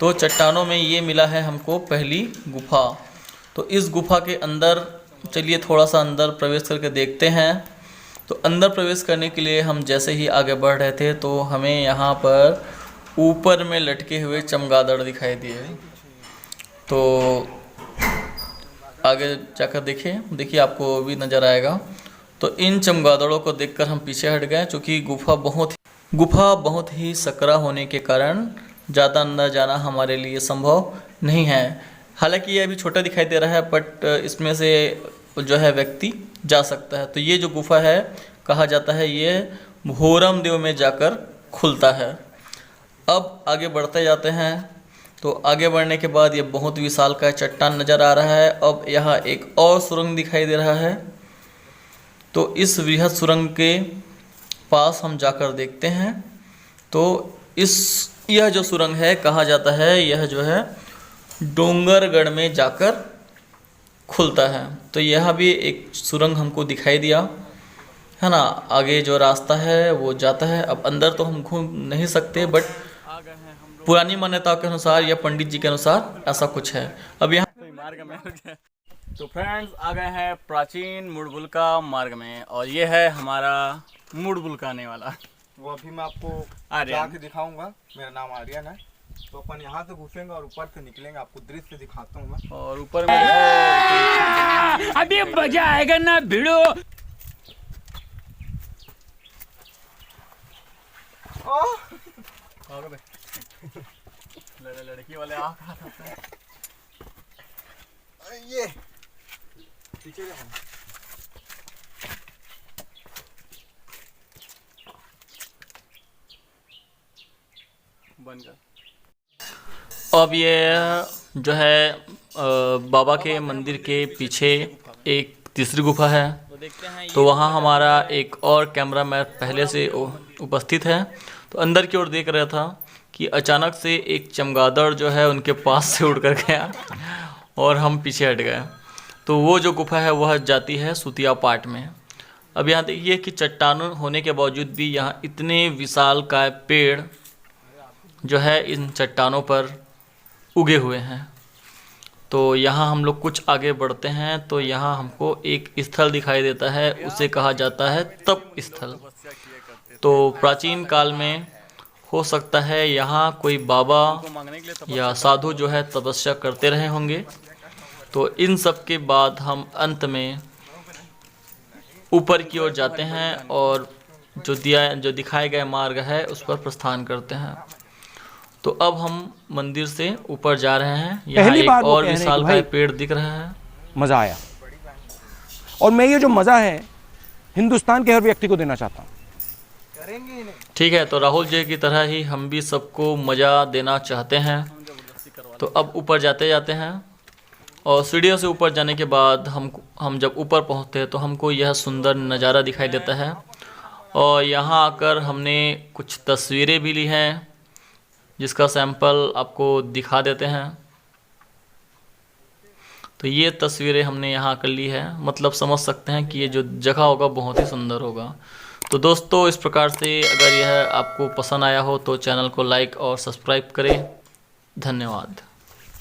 तो चट्टानों में ये मिला है हमको पहली गुफा। तो इस गुफा के अंदर चलिए थोड़ा सा अंदर प्रवेश करके देखते हैं। तो अंदर प्रवेश करने के लिए हम जैसे ही आगे बढ़ रहे थे तो हमें यहाँ पर ऊपर में लटके हुए चमगादड़ दिखाई दिए। तो आगे जाकर देखिए आपको भी नज़र आएगा। तो इन चमगादड़ों को देखकर हम पीछे हट गए, क्योंकि गुफा बहुत ही सकरा होने के कारण ज़्यादा अंदर जाना हमारे लिए संभव नहीं है। हालांकि ये अभी छोटा दिखाई दे रहा है, बट इसमें से जो है व्यक्ति जा सकता है। तो ये जो गुफा है कहा जाता है ये भोरम देव में जाकर खुलता है। अब आगे बढ़ते जाते हैं। तो आगे बढ़ने के बाद ये बहुत विशाल का चट्टान नज़र आ रहा है। अब यहाँ एक और सुरंग दिखाई दे रहा है। तो इस वृहद सुरंग के पास हम जाकर देखते हैं। तो यह जो सुरंग है कहा जाता है यह जो है डोंगरगढ़ में जाकर खुलता है। तो यह भी एक सुरंग हमको दिखाई दिया है ना। आगे जो रास्ता है वो जाता है। अब अंदर तो हम घूम नहीं सकते, बट पुरानी मान्यताओं के अनुसार या पंडित जी के अनुसार ऐसा कुछ है। अब यहाँ तो फ्रेंड्स आ गए हैं प्राचीन मुड़बुलका मार्ग में, और ये है हमारा मुड़बुलका आने वाला। वो अभी मैं आपको जाके दिखाऊंगा। मेरा नाम आर्यन है। तो अपन यहाँ से घुसेंगे और ऊपर से निकलेंगे, आपको दृश्य दिखाता हूँ मैं। और ऊपर में अभी मजा आएगा ना भिड़ो। लड़की वाले आ ये पीछे बनकर। अब ये जो है बाबा के मंदिर के पीछे एक तीसरी गुफा है। तो वहाँ हमारा एक और कैमरामैन पहले से उपस्थित है। तो अंदर की ओर देख रहा था कि अचानक से एक चमगादड़ जो है उनके पास से उड़ कर गया और हम पीछे हट गए। तो वो जो गुफा है वह जाती है सुतिया पाट में। अब यहाँ देखिए कि चट्टान होने के बावजूद भी यहाँ इतने विशालकाय पेड़ जो है इन चट्टानों पर उगे हुए हैं। तो यहाँ हम लोग कुछ आगे बढ़ते हैं तो यहाँ हमको एक स्थल दिखाई देता है, उसे कहा जाता है तप स्थल। तो प्राचीन काल में हो सकता है यहाँ कोई बाबा या साधु जो है तपस्या करते रहे होंगे। तो इन सब के बाद हम अंत में ऊपर की ओर जाते हैं और जो दिखाए गए मार्ग है उस पर प्रस्थान करते हैं। तो अब हम मंदिर से ऊपर जा रहे हैं। यहाँ एक और विशालकाय पेड़ दिख रहा है। मजा आया, और मैं ये जो मजा है हिंदुस्तान के हर व्यक्ति को देना चाहता हूँ। ठीक है, तो राहुल जी की तरह ही हम भी सबको मज़ा देना चाहते हैं। तो अब ऊपर जाते जाते हैं, और सीढ़ियों से ऊपर जाने के बाद हम जब ऊपर पहुँचते हैं तो हमको यह सुंदर नज़ारा दिखाई देता है। और यहाँ आकर हमने कुछ तस्वीरें भी ली हैं, जिसका सैंपल आपको दिखा देते हैं। तो ये तस्वीरें हमने यहाँ कर ली है, मतलब समझ सकते हैं कि ये जो जगह होगा बहुत ही सुंदर होगा। तो दोस्तों इस प्रकार से अगर यह आपको पसंद आया हो तो चैनल को लाइक और सब्सक्राइब करें। धन्यवाद।